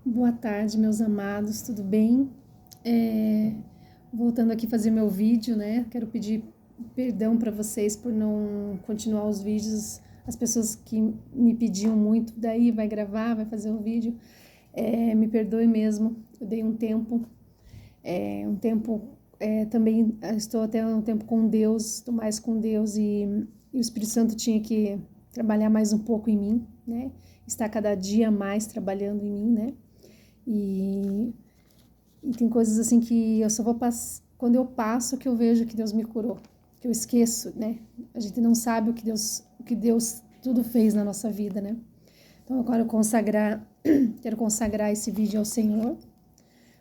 Boa tarde, meus amados, tudo bem? É, Voltando aqui fazer meu vídeo, né? Quero pedir perdão para vocês por não continuar os vídeos. As pessoas que me pediam muito, daí vai gravar, vai fazer o vídeo. Me perdoe mesmo, eu dei um tempo, também estou até um tempo com Deus, estou mais com Deus e o Espírito Santo tinha que trabalhar mais um pouco em mim, né? Está cada dia mais trabalhando em mim, né? E, e tem coisas assim que eu só vou passar. Quando eu passo que eu vejo que Deus me curou. Que eu esqueço, né? A gente não sabe o que Deus tudo fez na nossa vida, né? Então eu quero consagrar esse vídeo ao Senhor,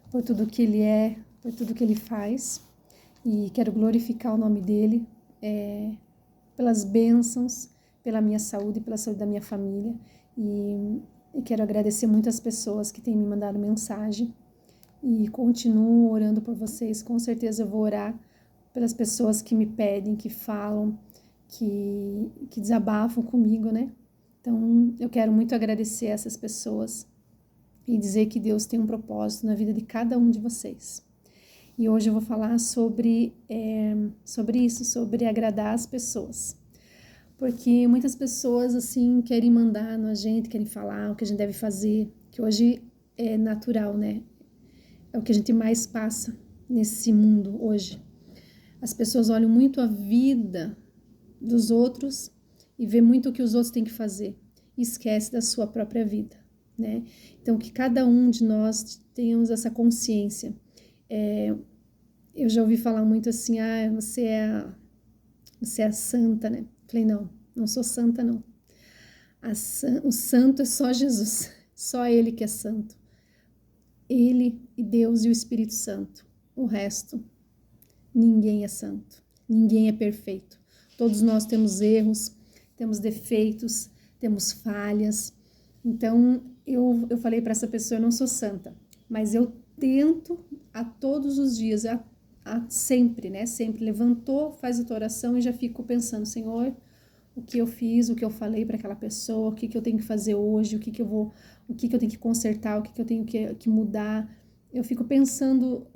por tudo que Ele é, por tudo que Ele faz. E quero glorificar o nome dEle, pelas bênçãos, pela minha saúde, pela saúde da minha família. E quero agradecer muitas pessoas que têm me mandado mensagem. E continuo orando por vocês. Com certeza eu vou orar pelas pessoas que me pedem, que falam, que desabafam comigo, né? Então, eu quero muito agradecer essas pessoas e dizer que Deus tem um propósito na vida de cada um de vocês. E hoje eu vou falar sobre isso, sobre agradar as pessoas. Porque muitas pessoas, assim, querem mandar na gente, querem falar o que a gente deve fazer, que hoje é natural, né? É o que a gente mais passa nesse mundo hoje. As pessoas olham muito a vida dos outros e vê muito o que os outros têm que fazer e esquece da sua própria vida, né? Então, que cada um de nós tenhamos essa consciência. Eu já ouvi falar muito assim, você é a santa, né? Falei, não, não sou santa, não. O santo é só Jesus, só Ele que é santo. Ele e Deus e o Espírito Santo. O resto, ninguém é santo, ninguém é perfeito. Todos nós temos erros, temos defeitos, temos falhas. Então, eu falei para essa pessoa, eu não sou santa, mas eu tento a todos os dias, sempre, né? Sempre levantou, faz a tua oração e já fico pensando, Senhor, o que eu fiz, o que eu falei para aquela pessoa, o que eu tenho que fazer hoje, o que eu tenho que consertar, o que eu tenho que mudar. Eu fico pensando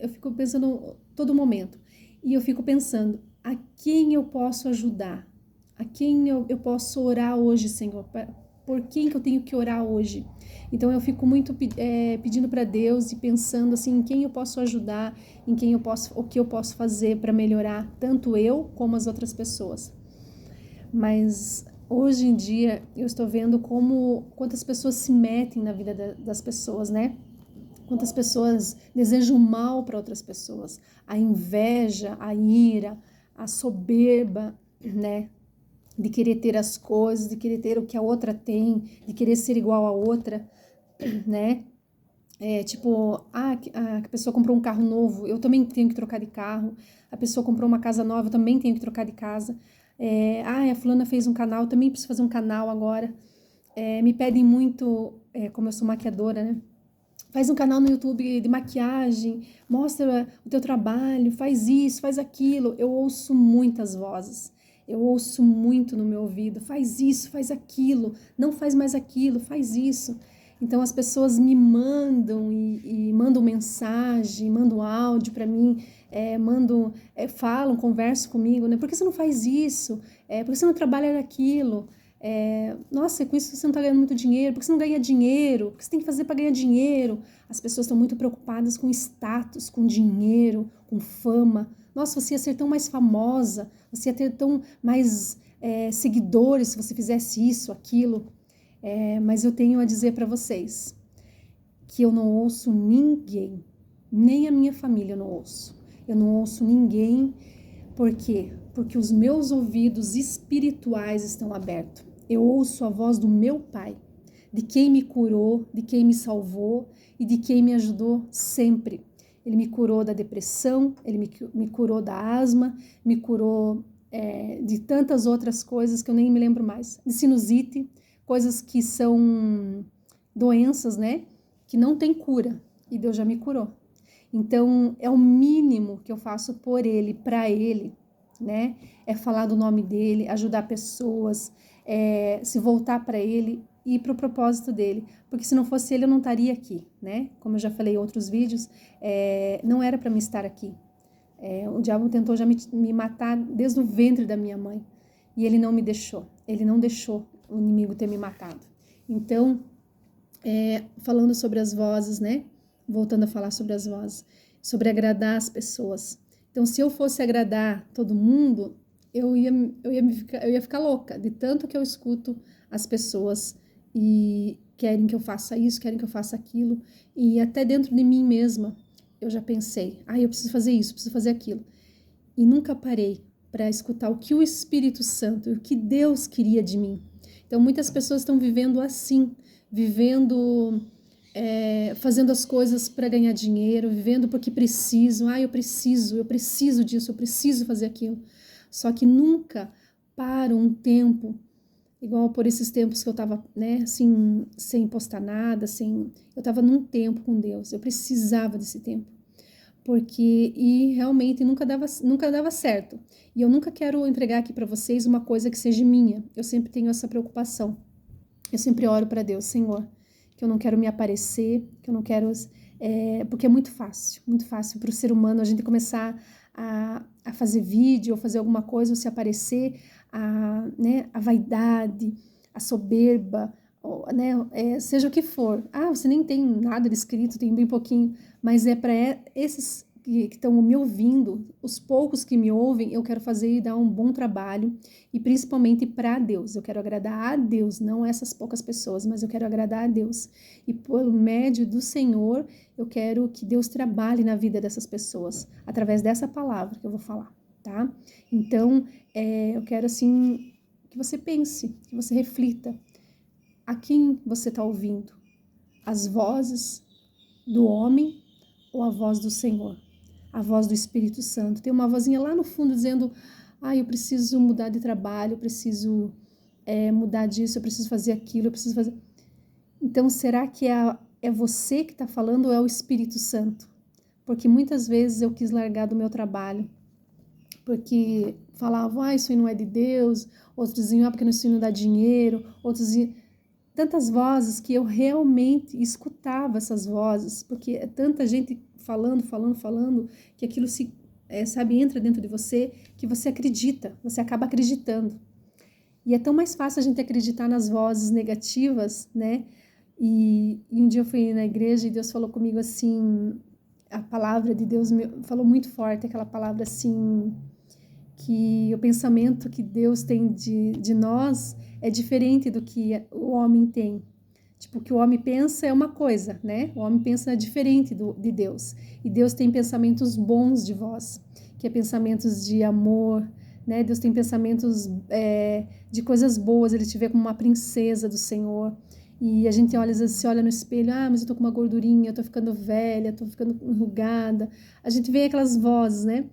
todo momento. E eu fico pensando, a quem eu posso ajudar? A quem eu posso orar hoje, Senhor? Por quem que eu tenho que orar hoje? Então eu fico muito pedindo para Deus e pensando assim, em quem eu posso ajudar, o que eu posso fazer para melhorar, tanto eu como as outras pessoas. Mas hoje em dia eu estou vendo quantas pessoas se metem na vida das pessoas, né? Quantas pessoas desejam mal para outras pessoas. A inveja, a ira, a soberba, né? De querer ter as coisas, de querer ter o que a outra tem, de querer ser igual a outra, né? A pessoa comprou um carro novo, eu também tenho que trocar de carro. A pessoa comprou uma casa nova, eu também tenho que trocar de casa. A fulana fez um canal, eu também preciso fazer um canal agora. Me pedem muito, como eu sou maquiadora, né? Faz um canal no YouTube de maquiagem, mostra o teu trabalho, faz isso, faz aquilo. Eu ouço muitas vozes, eu ouço muito no meu ouvido, faz isso, faz aquilo, não faz mais aquilo, faz isso. Então as pessoas me mandam e mandam mensagem, mandam áudio para mim, falam, conversam comigo, né? Por que você não faz isso? Por que você não trabalha naquilo? Nossa, com isso você não está ganhando muito dinheiro, por que você não ganha dinheiro? O que você tem que fazer para ganhar dinheiro? As pessoas estão muito preocupadas com status, com dinheiro, com fama. Nossa, você ia ser tão mais famosa, você ia ter tão mais seguidores se você fizesse isso, aquilo. Mas eu tenho a dizer para vocês que eu não ouço ninguém, nem a minha família eu não ouço. Eu não ouço ninguém, por quê? Porque os meus ouvidos espirituais estão abertos. Eu ouço a voz do meu Pai, de quem me curou, de quem me salvou e de quem me ajudou sempre. Ele me curou da depressão, ele me curou da asma, me curou de tantas outras coisas que eu nem me lembro mais. De sinusite, coisas que são doenças, né? Que não tem cura. E Deus já me curou. Então, é o mínimo que eu faço por ele, para ele, né? É falar do nome dele, ajudar pessoas, se voltar para ele e para o propósito dele, porque se não fosse ele eu não estaria aqui, né? Como eu já falei em outros vídeos, não era para mim estar aqui. O diabo tentou já me matar desde o ventre da minha mãe e ele não me deixou, ele não deixou o inimigo ter me matado. Então, falando sobre as vozes, né? Voltando a falar sobre as vozes, sobre agradar as pessoas. Então, se eu fosse agradar todo mundo, eu ia ficar louca, de tanto que eu escuto as pessoas e querem que eu faça isso, querem que eu faça aquilo, e até dentro de mim mesma, eu já pensei, eu preciso fazer isso, preciso fazer aquilo. E nunca parei para escutar o que o Espírito Santo, o que Deus queria de mim. Então, muitas pessoas estão vivendo assim, fazendo as coisas para ganhar dinheiro, vivendo porque precisam. Eu preciso disso, eu preciso fazer aquilo. Só que nunca param um tempo, igual por esses tempos que eu estava, né, assim, sem postar nada, eu estava num tempo com Deus, eu precisava desse tempo. E realmente nunca dava certo. E eu nunca quero entregar aqui para vocês uma coisa que seja minha. Eu sempre tenho essa preocupação. Eu sempre oro para Deus, Senhor, que eu não quero me aparecer, que eu não quero... porque é muito fácil para o ser humano a gente começar a fazer vídeo ou fazer alguma coisa ou se aparecer, a vaidade, a soberba, né, seja o que for. Você nem tem nada de escrito, tem bem pouquinho, mas é para esses que estão me ouvindo, os poucos que me ouvem, eu quero fazer e dar um bom trabalho, e principalmente para Deus. Eu quero agradar a Deus, não essas poucas pessoas, mas eu quero agradar a Deus. E por médio do Senhor, eu quero que Deus trabalhe na vida dessas pessoas, através dessa palavra que eu vou falar, tá? Então, eu quero, assim, que você pense, que você reflita. A quem você está ouvindo? As vozes do homem ou a voz do Senhor? A voz do Espírito Santo. Tem uma vozinha lá no fundo dizendo, eu preciso mudar de trabalho, eu preciso mudar disso, eu preciso fazer aquilo, eu preciso fazer... Então, será que é você que está falando ou é o Espírito Santo? Porque muitas vezes eu quis largar do meu trabalho, porque falavam, isso aí não é de Deus, outros diziam, porque isso aí não dá dinheiro, outros diziam... Tantas vozes que eu realmente escutava essas vozes, porque é tanta gente falando, que aquilo entra dentro de você, que você acredita, você acaba acreditando. E é tão mais fácil a gente acreditar nas vozes negativas, né? E um dia eu fui na igreja e Deus falou comigo assim, a palavra de Deus falou muito forte, aquela palavra assim, que o pensamento que Deus tem de nós é diferente do que o homem tem. Tipo, o que o homem pensa é uma coisa, né? O homem pensa diferente de Deus. E Deus tem pensamentos bons de vós, que é pensamentos de amor, né? Deus tem pensamentos de coisas boas, Ele te vê como uma princesa do Senhor. E a gente olha, às vezes se olha no espelho, mas eu tô com uma gordurinha, eu tô ficando velha, tô ficando enrugada. A gente vê aquelas vozes, né?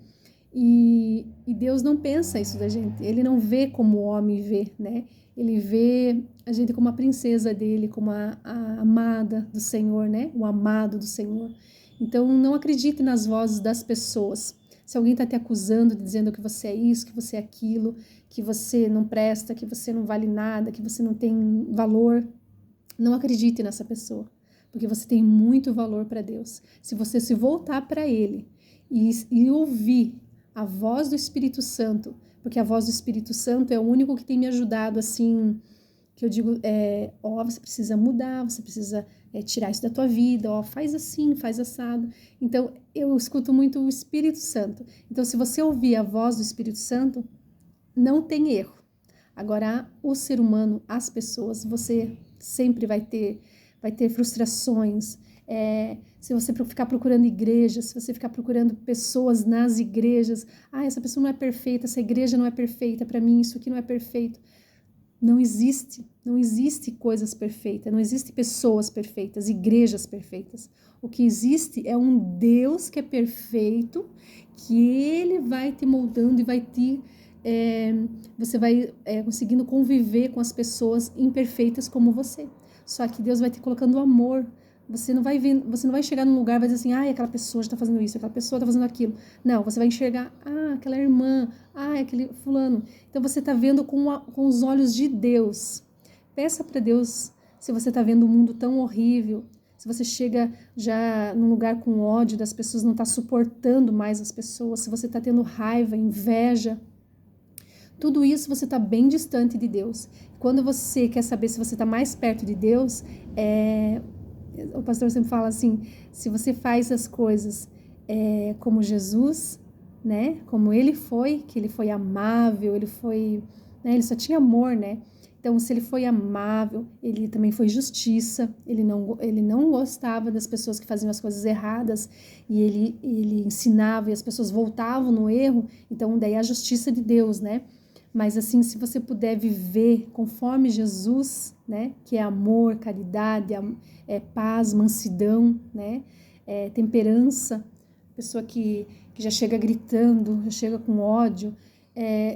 E Deus não pensa isso da gente, Ele não vê como o homem vê, né? Ele vê a gente como a princesa dele, como a amada do Senhor, né? O amado do Senhor. Então, não acredite nas vozes das pessoas. Se alguém está te acusando, dizendo que você é isso, que você é aquilo, que você não presta, que você não vale nada, que você não tem valor, não acredite nessa pessoa, porque você tem muito valor para Deus. Se você se voltar para Ele e ouvir a voz do Espírito Santo, porque a voz do Espírito Santo é o único que tem me ajudado, assim, que eu digo, você precisa mudar, você precisa tirar isso da tua vida, faz assim, faz assado. Então, eu escuto muito o Espírito Santo. Então, se você ouvir a voz do Espírito Santo, não tem erro. Agora, o ser humano, as pessoas, você sempre vai ter frustrações. Se você ficar procurando igrejas, se você ficar procurando pessoas nas igrejas, essa pessoa não é perfeita, essa igreja não é perfeita, para mim isso aqui não é perfeito. Não existe coisas perfeitas, não existe pessoas perfeitas, igrejas perfeitas. O que existe é um Deus que é perfeito, que Ele vai te moldando e vai você vai conseguindo conviver com as pessoas imperfeitas como você. Só que Deus vai te colocando amor. Você não vai chegar num lugar e vai dizer assim, aquela pessoa já está fazendo isso, aquela pessoa está fazendo aquilo. Não, você vai enxergar, aquela irmã, aquele fulano. Então você está vendo com os olhos de Deus. Peça para Deus se você está vendo um mundo tão horrível, se você chega já num lugar com ódio das pessoas, não está suportando mais as pessoas, se você está tendo raiva, inveja, tudo isso você está bem distante de Deus. Quando você quer saber se você está mais perto de Deus, o pastor sempre fala assim, se você faz as coisas como Jesus, né? Como ele foi, que ele foi amável, ele foi, né? Ele só tinha amor, né? Então, se ele foi amável, ele também foi justiça, ele não gostava das pessoas que faziam as coisas erradas e ele ensinava e as pessoas voltavam no erro, então daí a justiça de Deus, né? Mas assim, se você puder viver conforme Jesus, né? Que é amor, caridade, paz, mansidão, né? Temperança, pessoa que já chega gritando, já chega com ódio.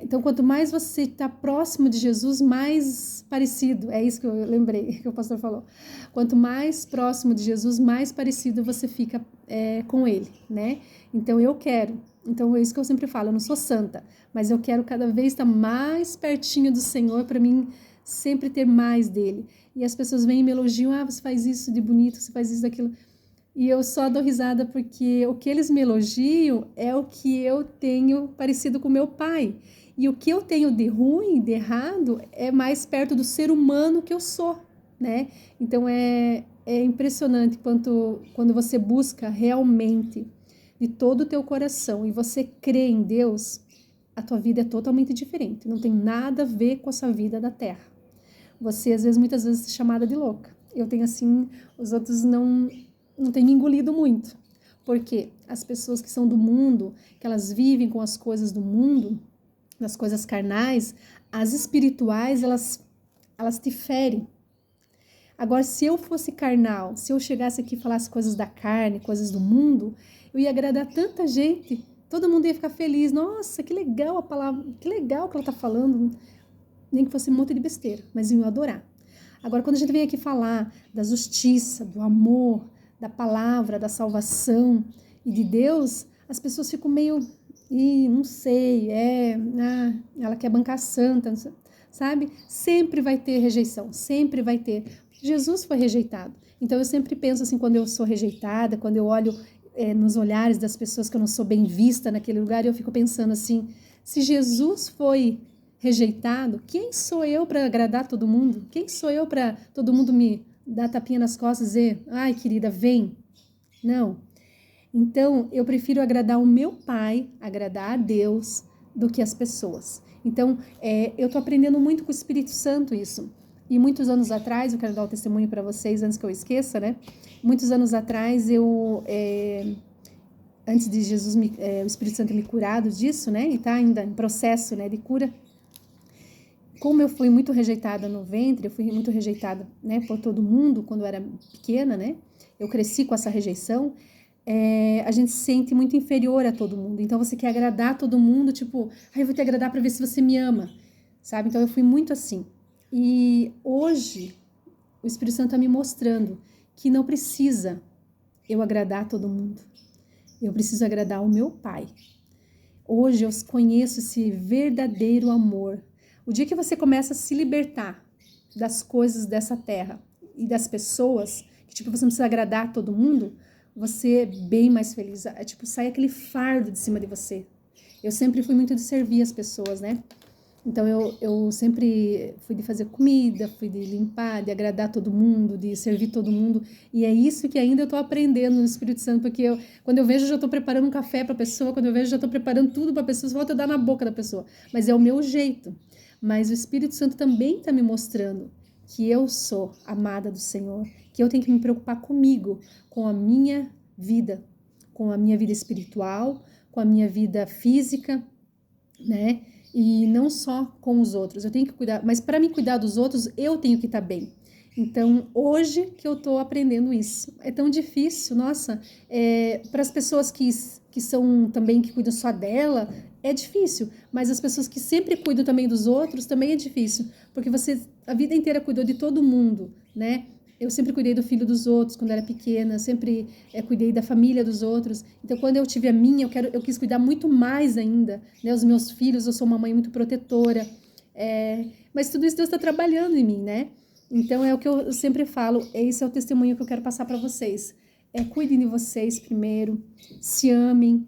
Então, quanto mais você está próximo de Jesus, mais parecido, é isso que eu lembrei, que o pastor falou. Quanto mais próximo de Jesus, mais parecido você fica com ele, né? Então, então é isso que eu sempre falo, eu não sou santa, mas eu quero cada vez estar mais pertinho do Senhor para mim sempre ter mais dele. E as pessoas vêm e me elogiam, você faz isso de bonito, você faz isso daquilo. E eu só dou risada porque o que eles me elogiam é o que eu tenho parecido com meu pai. E o que eu tenho de ruim, de errado, é mais perto do ser humano que eu sou, né? Então é impressionante quando você busca realmente de todo o teu coração e você crê em Deus, a tua vida é totalmente diferente. Não tem nada a ver com essa vida da terra. Você, muitas vezes, é chamada de louca. Eu tenho assim, os outros não tem me engolido muito, porque as pessoas que são do mundo, que elas vivem com as coisas do mundo, das coisas carnais, as espirituais, elas te ferem. Agora, se eu fosse carnal, se eu chegasse aqui e falasse coisas da carne, coisas do mundo, eu ia agradar tanta gente, todo mundo ia ficar feliz, nossa, que legal a palavra, que legal que ela está falando, nem que fosse um monte de besteira, mas iam adorar. Agora, quando a gente vem aqui falar da justiça, do amor, da palavra, da salvação e de Deus, as pessoas ficam meio, não sei, ela quer bancar santa, sabe? Sempre vai ter rejeição, sempre vai ter. Jesus foi rejeitado. Então eu sempre penso assim, quando eu sou rejeitada, quando eu olho nos olhares das pessoas que eu não sou bem vista naquele lugar, eu fico pensando assim, se Jesus foi rejeitado, quem sou eu para agradar todo mundo? Quem sou eu para todo mundo me dar tapinha nas costas e dizer, ai querida, vem? Não. Então, eu prefiro agradar o meu pai, agradar a Deus, do que as pessoas. Então, eu tô aprendendo muito com o Espírito Santo isso. E muitos anos atrás, eu quero dar o testemunho para vocês antes que eu esqueça, né? Muitos anos atrás, antes de Jesus, o Espírito Santo me curado disso, né? E tá ainda em processo, né, de cura. Como eu fui muito rejeitada no ventre, eu fui muito rejeitada, né, por todo mundo quando eu era pequena, né? Eu cresci com essa rejeição. A gente se sente muito inferior a todo mundo. Então você quer agradar todo mundo, tipo, eu vou te agradar para ver se você me ama, sabe? Então eu fui muito assim. E hoje o Espírito Santo está me mostrando que não precisa eu agradar todo mundo. Eu preciso agradar o meu Pai. Hoje eu conheço esse verdadeiro amor. O dia que você começa a se libertar das coisas dessa terra e das pessoas, que tipo, você não precisa agradar todo mundo, você é bem mais feliz. Sai aquele fardo de cima de você. Eu sempre fui muito de servir as pessoas, né? Então eu sempre fui de fazer comida, fui de limpar, de agradar todo mundo, de servir todo mundo. E é isso que ainda eu tô aprendendo no Espírito Santo, porque quando eu vejo, eu já tô preparando um café pra pessoa, quando eu vejo, eu já tô preparando tudo pra pessoa, só falta eu dar na boca da pessoa. Mas é o meu jeito. Mas o Espírito Santo também tá me mostrando que eu sou amada do Senhor, que eu tenho que me preocupar comigo, com a minha vida espiritual, com a minha vida física, né? E não só com os outros, eu tenho que cuidar, mas para me cuidar dos outros, eu tenho que estar bem. Então, hoje que eu tô aprendendo isso, é tão difícil, nossa, para as pessoas que são também, que cuidam só dela, é difícil, mas as pessoas que sempre cuidam também dos outros, também é difícil, porque você a vida inteira cuidou de todo mundo, né? Eu sempre cuidei do filho dos outros quando era pequena, sempre cuidei da família dos outros. Então, quando eu tive a minha, eu quis cuidar muito mais ainda, né? Os meus filhos, eu sou uma mãe muito protetora. Mas tudo isso Deus está trabalhando em mim, né? Então é o que eu sempre falo, esse é o testemunho que eu quero passar para vocês. Cuidem de vocês primeiro, se amem,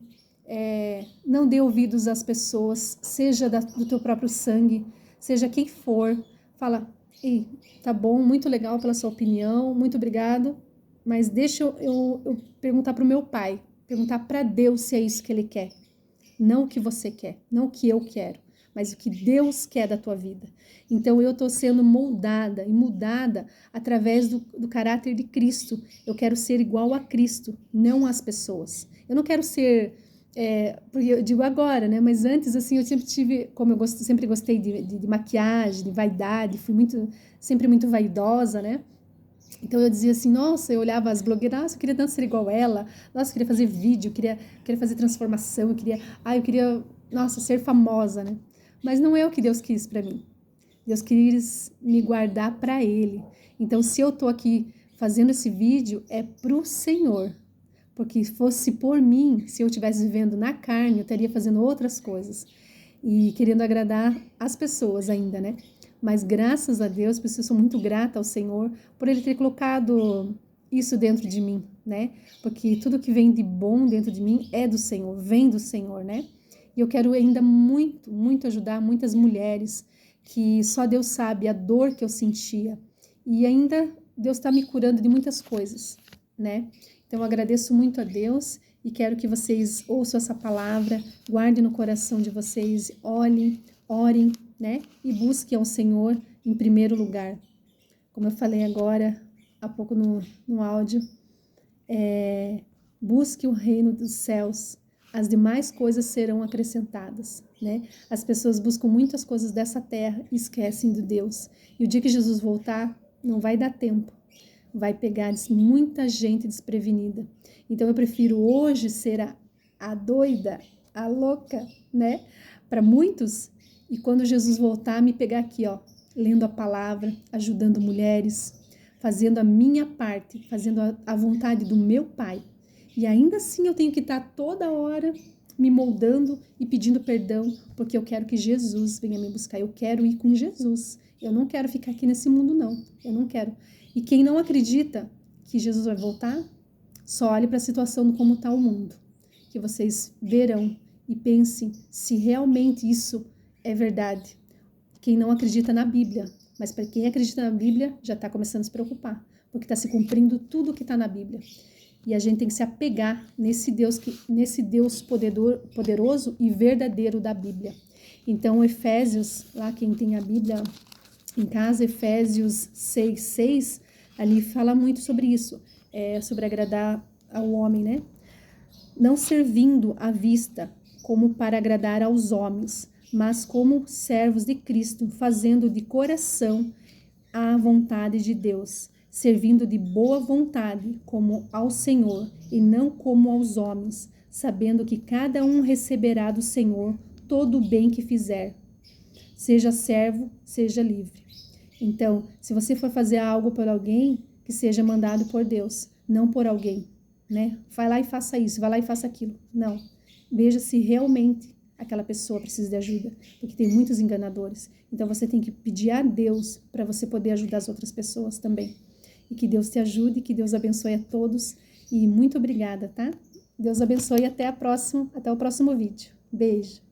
não dê ouvidos às pessoas, seja do teu próprio sangue, seja quem for, fala, ei, tá bom, muito legal pela sua opinião, muito obrigado, mas deixa eu perguntar para o meu pai, perguntar para Deus se é isso que ele quer. Não o que você quer, não o que eu quero, mas o que Deus quer da tua vida. Então eu estou sendo moldada e mudada através do caráter de Cristo. Eu quero ser igual a Cristo, não às pessoas. Eu não quero ser, porque eu digo agora, né? Mas antes, assim, eu sempre tive, como eu sempre gostei de maquiagem, de vaidade, fui sempre muito vaidosa, né? Então eu dizia assim, nossa, eu olhava as blogueiras, nossa, eu queria dançar igual ela, nossa, eu queria fazer vídeo, queria fazer transformação, eu queria, nossa, ser famosa, né? Mas não é o que Deus quis para mim. Deus quis me guardar para Ele. Então, se eu tô aqui fazendo esse vídeo, é pro Senhor. Porque fosse por mim, se eu estivesse vivendo na carne, eu estaria fazendo outras coisas. E querendo agradar as pessoas ainda, né? Mas graças a Deus, por isso eu sou muito grata ao Senhor, por Ele ter colocado isso dentro de mim, né? Porque tudo que vem de bom dentro de mim é do Senhor, vem do Senhor, né? E eu quero ainda muito, muito ajudar muitas mulheres que só Deus sabe a dor que eu sentia. E ainda Deus está me curando de muitas coisas, né? Então eu agradeço muito a Deus e quero que vocês ouçam essa palavra, guardem no coração de vocês, orem, né? E busquem ao Senhor em primeiro lugar. Como eu falei agora, há pouco no áudio, busque o reino dos céus, as demais coisas serão acrescentadas, né? As pessoas buscam muitas coisas dessa terra e esquecem de Deus. E o dia que Jesus voltar, não vai dar tempo. Vai pegar muita gente desprevenida. Então eu prefiro hoje ser a doida, a louca, né? Para muitos. E quando Jesus voltar, me pegar aqui, ó, lendo a palavra, ajudando mulheres, fazendo a minha parte, fazendo a vontade do meu Pai. E ainda assim eu tenho que estar toda hora me moldando e pedindo perdão, porque eu quero que Jesus venha me buscar. Eu quero ir com Jesus. Eu não quero ficar aqui nesse mundo, não. Eu não quero. E quem não acredita que Jesus vai voltar, só olhe para a situação como está o mundo. Que vocês verão e pensem se realmente isso é verdade. Quem não acredita na Bíblia, mas para quem acredita na Bíblia, já está começando a se preocupar, porque está se cumprindo tudo o que está na Bíblia. E a gente tem que se apegar nesse Deus poderoso e verdadeiro da Bíblia. Então, Efésios, lá quem tem a Bíblia em casa, Efésios 6:6, ali fala muito sobre isso, sobre agradar ao homem, né? Não servindo à vista como para agradar aos homens, mas como servos de Cristo, fazendo de coração a vontade de Deus, servindo de boa vontade como ao Senhor e não como aos homens, sabendo que cada um receberá do Senhor todo o bem que fizer, seja servo, seja livre. Então, se você for fazer algo por alguém, que seja mandado por Deus, não por alguém, né? Vai lá e faça isso, vai lá e faça aquilo. Não. Veja se realmente aquela pessoa precisa de ajuda, porque tem muitos enganadores. Então, você tem que pedir a Deus para você poder ajudar as outras pessoas também. E que Deus te ajude, que Deus abençoe a todos. E muito obrigada, tá? Deus abençoe e até o próximo vídeo. Beijo!